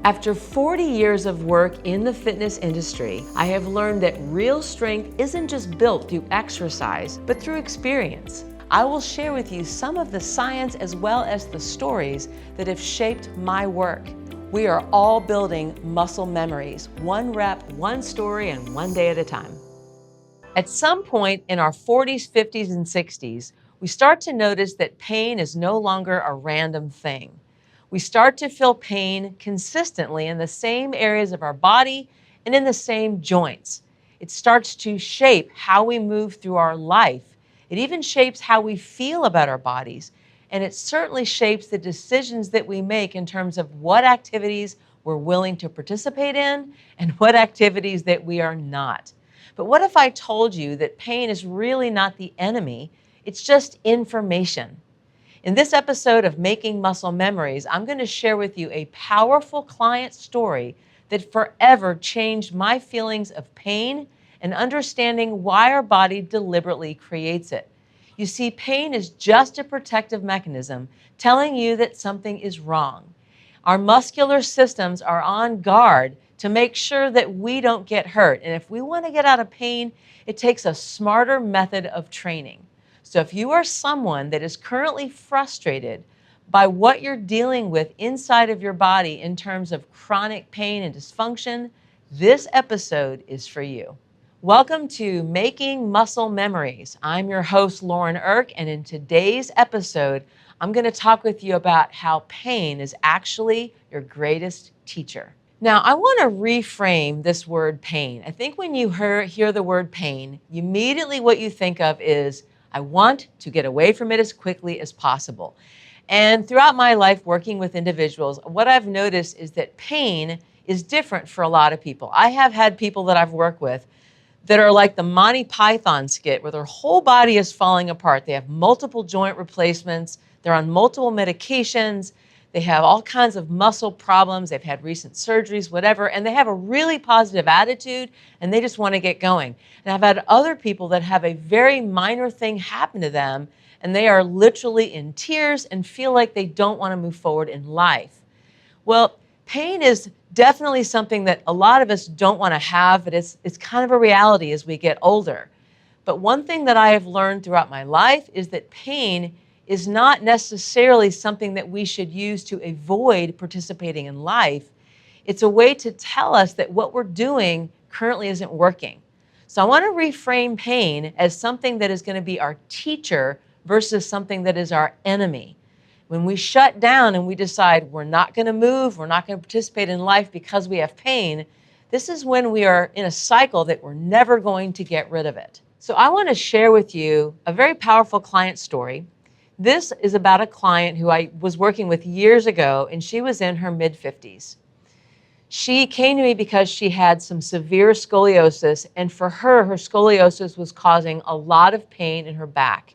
After 40 years of work in the fitness industry, I have learned that real strength isn't just built through exercise, but through experience. I will share with you some of the science as well as the stories that have shaped my work. We are all building muscle memories, one rep, one story, and one day at a time. At some point in our 40s, 50s, and 60s, we start to notice that pain is no longer a random thing. We start to feel pain consistently in the same areas of our body and in the same joints. It starts to shape how we move through our life. It even shapes how we feel about our bodies. And it certainly shapes the decisions that we make in terms of what activities we're willing to participate in and what activities that we are not. But what if I told you that pain is really not the enemy? It's just information. In this episode of Making Muscle Memories, I'm going to share with you a powerful client story that forever changed my feelings of pain and understanding why our body deliberately creates it. You see, pain is just a protective mechanism telling you that something is wrong. Our muscular systems are on guard to make sure that we don't get hurt. And if we want to get out of pain, it takes a smarter method of training. So if you are someone that is currently frustrated by what you're dealing with inside of your body in terms of chronic pain and dysfunction, this episode is for you. Welcome to Making Muscle Memories. I'm your host, Lauren Eirk, and in today's episode, I'm going to talk with you about how pain is actually your greatest teacher. Now, I want to reframe this word pain. I think when you hear the word pain, immediately what you think of is, I want to get away from it as quickly as possible. And throughout my life working with individuals, what I've noticed is that pain is different for a lot of people. I have had people that I've worked with that are like the Monty Python skit where their whole body is falling apart. They have multiple joint replacements. They're on multiple medications. They have all kinds of muscle problems. They've had recent surgeries, whatever, and they have a really positive attitude and they just want to get going. And I've had other people that have a very minor thing happen to them and they are literally in tears and feel like they don't want to move forward in life. Well, pain is definitely something that a lot of us don't want to have, but it's kind of a reality as we get older. But one thing that I have learned throughout my life is that pain is not necessarily something that we should use to avoid participating in life. It's a way to tell us that what we're doing currently isn't working. So I want to reframe pain as something that is going to be our teacher versus something that is our enemy. When we shut down and we decide we're not going to move, we're not going to participate in life because we have pain, this is when we are in a cycle that we're never going to get rid of it. So I want to share with you a very powerful client story. This is about a client who I was working with years ago, and she was in her mid-50s. She came to me because she had some severe scoliosis, and for her, her scoliosis was causing a lot of pain in her back.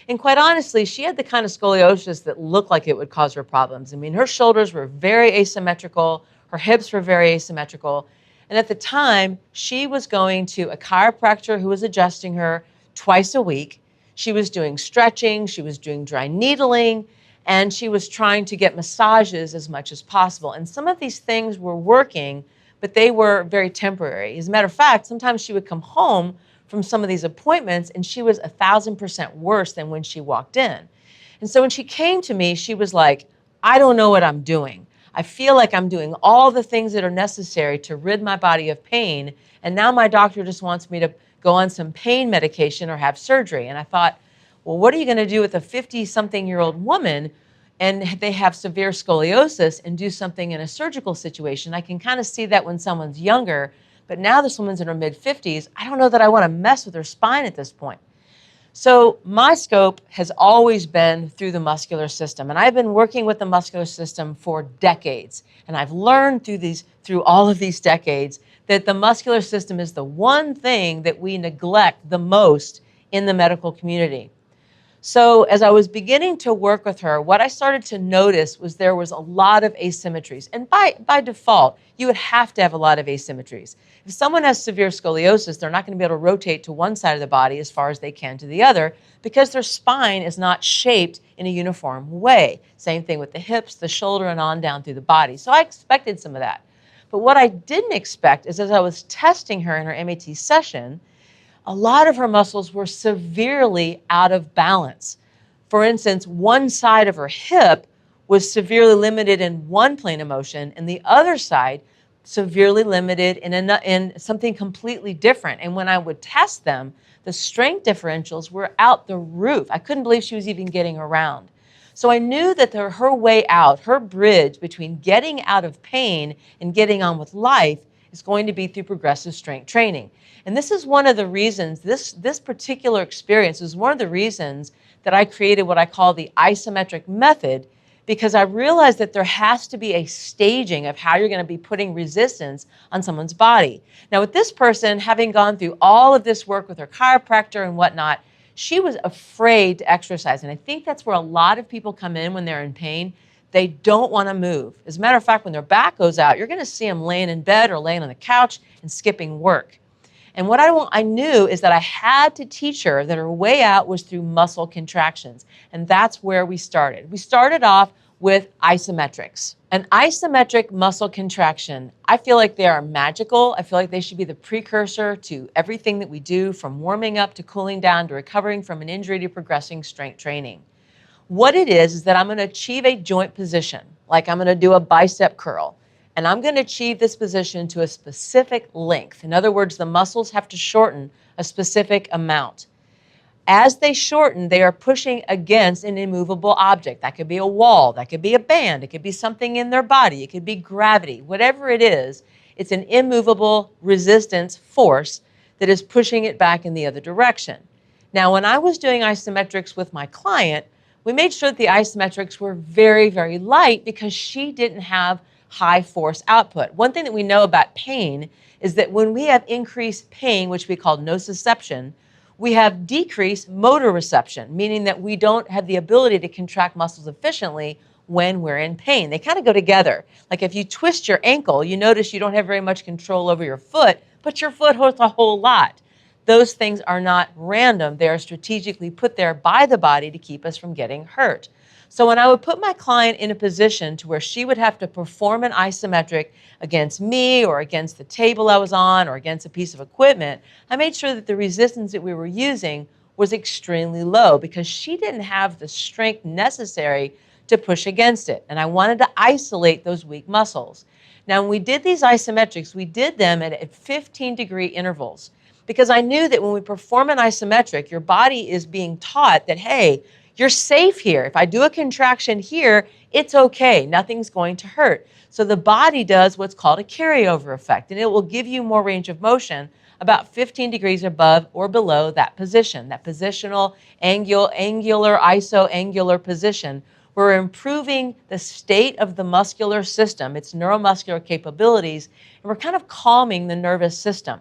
And quite honestly, she had the kind of scoliosis that looked like it would cause her problems. I mean, her shoulders were very asymmetrical, her hips were very asymmetrical, and at the time, she was going to a chiropractor who was adjusting her twice a week. She was doing stretching, she was doing dry needling, and she was trying to get massages as much as possible. And some of these things were working, but they were very temporary. As a matter of fact, sometimes she would come home from some of these appointments and she was 1,000% worse than when she walked in. And so when she came to me, she was like, I don't know what I'm doing. I feel like I'm doing all the things that are necessary to rid my body of pain, and now my doctor just wants me to go on some pain medication or have surgery. And I thought, well, what are you going to do with a 50-something-year-old woman and they have severe scoliosis and do something in a surgical situation? I can kind of see that when someone's younger, but now this woman's in her mid-50s. I don't know that I want to mess with her spine at this point. So my scope has always been through the muscular system, and I've been working with the muscular system for decades. And I've learned through all of these decades that the muscular system is the one thing that we neglect the most in the medical community. So as I was beginning to work with her, what I started to notice was there was a lot of asymmetries. And by default, you would have to have a lot of asymmetries. If someone has severe scoliosis, they're not going to be able to rotate to one side of the body as far as they can to the other because their spine is not shaped in a uniform way. Same thing with the hips, the shoulder, and on down through the body. So I expected some of that. But what I didn't expect is as I was testing her in her MAT session, a lot of her muscles were severely out of balance. For instance, one side of her hip was severely limited in one plane of motion, and the other side severely limited in something completely different. And when I would test them, the strength differentials were out the roof. I couldn't believe she was even getting around. So I knew that her way out, her bridge between getting out of pain and getting on with life is going to be through progressive strength training. And this is one of the reasons, this particular experience is one of the reasons that I created what I call the isometric method, because I realized that there has to be a staging of how you're going to be putting resistance on someone's body. Now with this person, having gone through all of this work with her chiropractor and whatnot, she was afraid to exercise. And I think that's where a lot of people come in when they're in pain. They don't want to move. As a matter of fact, when their back goes out, you're going to see them laying in bed or laying on the couch and skipping work. And what I knew is that I had to teach her that her way out was through muscle contractions. And that's where we started. We started off with isometrics. An isometric muscle contraction, I feel like they are magical. I feel like they should be the precursor to everything that we do, from warming up to cooling down to recovering from an injury to progressing strength training. What it is that I'm going to achieve a joint position, like I'm going to do a bicep curl. And I'm going to achieve this position to a specific length. In other words, the muscles have to shorten a specific amount. As they shorten, they are pushing against an immovable object. That could be a wall, that could be a band, it could be something in their body, it could be gravity. Whatever it is, it's an immovable resistance force that is pushing it back in the other direction. Now, when I was doing isometrics with my client, we made sure that the isometrics were very, very light because she didn't have high force output. One thing that we know about pain is that when we have increased pain, which we call nociception, we have decreased motor reception, meaning that we don't have the ability to contract muscles efficiently when we're in pain. They kind of go together. Like if you twist your ankle, you notice you don't have very much control over your foot, but your foot hurts a whole lot. Those things are not random. They are strategically put there by the body to keep us from getting hurt. So when I would put my client in a position to where she would have to perform an isometric against me or against the table I was on or against a piece of equipment, I made sure that the resistance that we were using was extremely low because she didn't have the strength necessary to push against it. And I wanted to isolate those weak muscles. Now, when we did these isometrics, we did them at 15-degree intervals because I knew that when we perform an isometric, your body is being taught that, hey, you're safe here. If I do a contraction here, it's okay. Nothing's going to hurt. So the body does what's called a carryover effect, and it will give you more range of motion about 15 degrees above or below that position, that positional angular isoangular position. We're improving the state of the muscular system, its neuromuscular capabilities, and we're kind of calming the nervous system.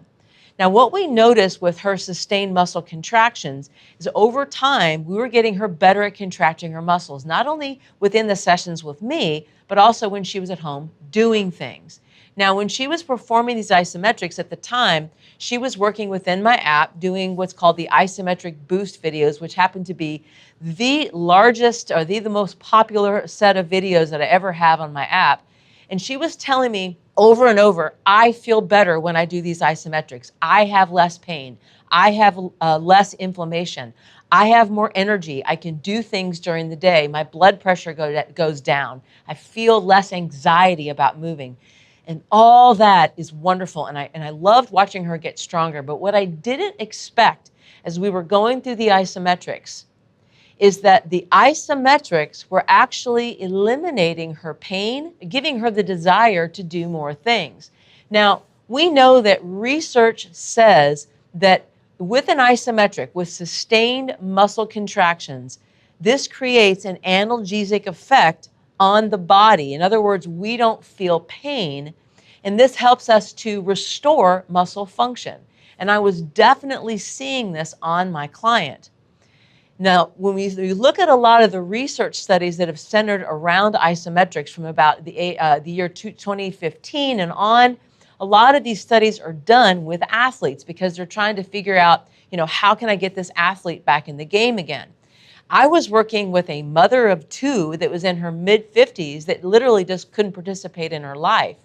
Now, what we noticed with her sustained muscle contractions is over time, we were getting her better at contracting her muscles, not only within the sessions with me, but also when she was at home doing things. Now, when she was performing these isometrics at the time, she was working within my app doing what's called the isometric boost videos, which happened to be the largest or the most popular set of videos that I ever have on my app. And she was telling me over and over, I feel better when I do these isometrics. I have less pain. I have less inflammation. I have more energy. I can do things during the day. My blood pressure goes down. I feel less anxiety about moving. And all that is wonderful. And I loved watching her get stronger. But what I didn't expect as we were going through the isometrics is that the isometrics were actually eliminating her pain, giving her the desire to do more things. Now, we know that research says that with an isometric, with sustained muscle contractions, this creates an analgesic effect on the body. In other words, we don't feel pain, and this helps us to restore muscle function. And I was definitely seeing this on my client. Now, when we look at a lot of the research studies that have centered around isometrics from about the year 2015 and on, a lot of these studies are done with athletes because they're trying to figure out, how can I get this athlete back in the game again? I was working with a mother of two that was in her mid-50s that literally just couldn't participate in her life.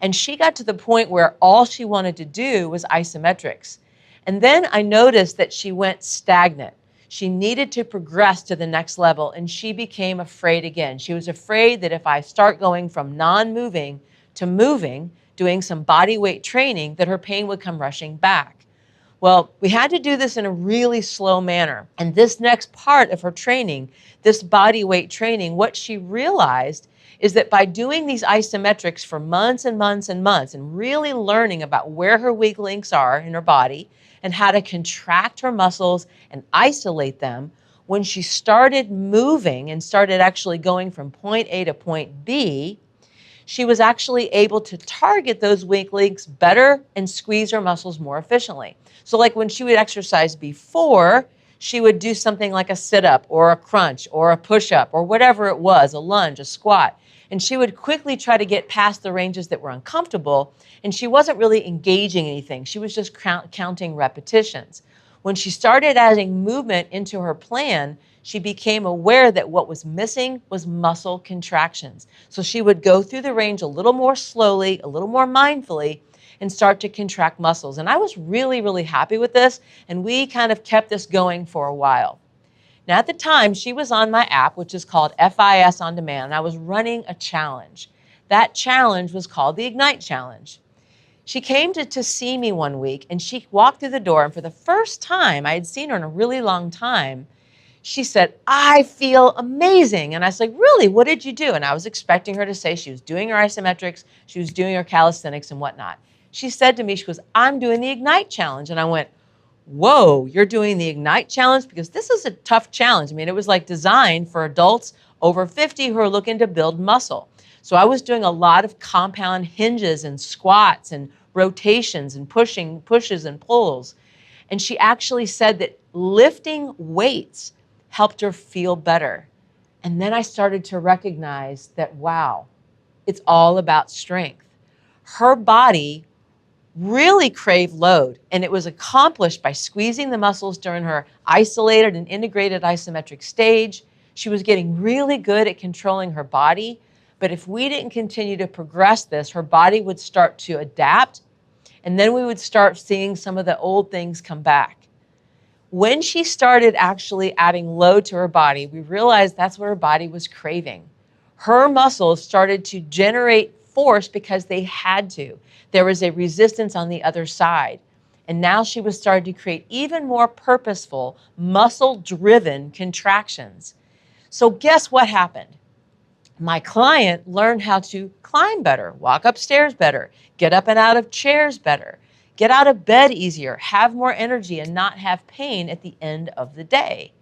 And she got to the point where all she wanted to do was isometrics. And then I noticed that she went stagnant. She needed to progress to the next level, and she became afraid again. She was afraid that if I start going from non-moving to moving, doing some body weight training, that her pain would come rushing back. Well, we had to do this in a really slow manner. And this next part of her training, this body weight training, what she realized is that by doing these isometrics for months and months and months and really learning about where her weak links are in her body and how to contract her muscles and isolate them, when she started moving and started actually going from point A to point B, she was actually able to target those weak links better and squeeze her muscles more efficiently. So like when she would exercise before, she would do something like a sit-up or a crunch or a push-up or whatever it was, a lunge, a squat. And she would quickly try to get past the ranges that were uncomfortable, and she wasn't really engaging anything. She was just counting repetitions. When she started adding movement into her plan, she became aware that what was missing was muscle contractions. So she would go through the range a little more slowly, a little more mindfully, and start to contract muscles. And I was really, really happy with this, and we kind of kept this going for a while. Now, at the time, she was on my app, which is called FIS On Demand, and I was running a challenge. That challenge was called the Ignite Challenge. She came to see me one week, and she walked through the door, and for the first time, I had seen her in a really long time, she said, "I feel amazing." And I was like, "Really? What did you do?" And I was expecting her to say she was doing her isometrics, she was doing her calisthenics and whatnot. She said to me, she goes, "I'm doing the Ignite Challenge." And I went, "Whoa, you're doing the Ignite Challenge?" Because this is a tough challenge. I mean, it was like designed for adults over 50 who are looking to build muscle. So I was doing a lot of compound hinges and squats and rotations and pushes and pulls. And she actually said that lifting weights helped her feel better. And then I started to recognize that, wow, it's all about strength. Her body really craved load, and it was accomplished by squeezing the muscles during her isolated and integrated isometric stage. She was getting really good at controlling her body, but if we didn't continue to progress this, her body would start to adapt, and then we would start seeing some of the old things come back. When she started actually adding load to her body, we realized that's what her body was craving. Her muscles started to generate force because they had to. There was a resistance on the other side. And now she was starting to create even more purposeful, muscle-driven contractions. So guess what happened? My client learned how to climb better, walk upstairs better, get up and out of chairs better, get out of bed easier, have more energy, and not have pain at the end of the day.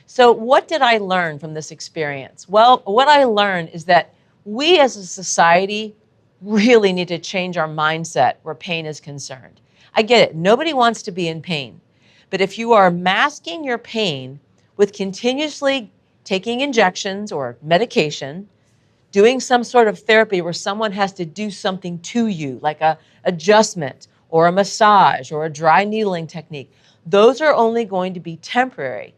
So what did I learn from this experience? Well, what I learned is that we as a society really need to change our mindset where pain is concerned. I get it. Nobody wants to be in pain. But if you are masking your pain with continuously taking injections or medication, doing some sort of therapy where someone has to do something to you, like a adjustment or a massage or a dry needling technique, those are only going to be temporary.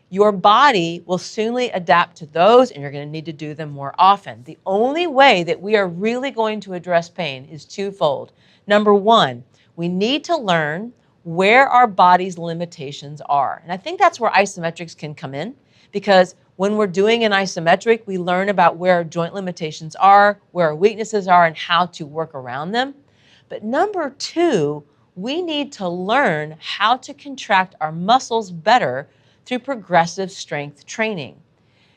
Your body will soonly adapt to those, and you're going to need to do them more often. The only way that we are really going to address pain is twofold. Number one, we need to learn where our body's limitations are. And I think that's where isometrics can come in, because when we're doing an isometric, we learn about where our joint limitations are, where our weaknesses are, and how to work around them. But number two, we need to learn how to contract our muscles better through progressive strength training.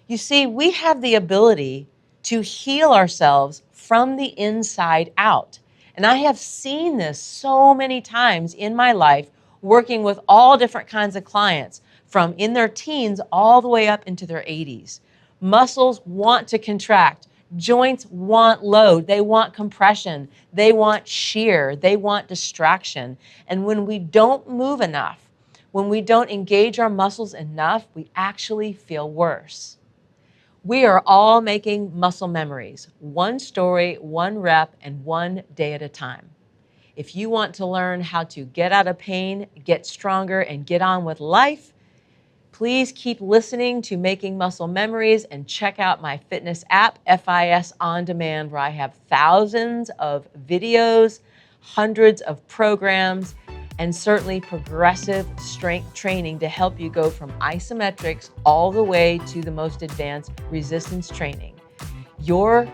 You see, we have the ability to heal ourselves from the inside out. And I have seen this so many times in my life, working with all different kinds of clients, from in their teens all the way up into their 80s. Muscles want to contract. Joints want load. They want compression. They want shear. They want distraction. And when we don't move enough, When we don't engage our muscles enough, we actually feel worse. We are all making muscle memories, one story, one rep, and one day at a time. If you want to learn how to get out of pain, get stronger, and get on with life, please keep listening to Making Muscle Memories and check out my fitness app, FIS On Demand, where I have thousands of videos, hundreds of programs, and certainly progressive strength training to help you go from isometrics all the way to the most advanced resistance training. Your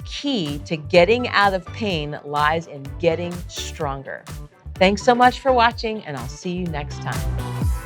key to getting out of pain lies in getting stronger. Thanks so much for watching, and I'll see you next time.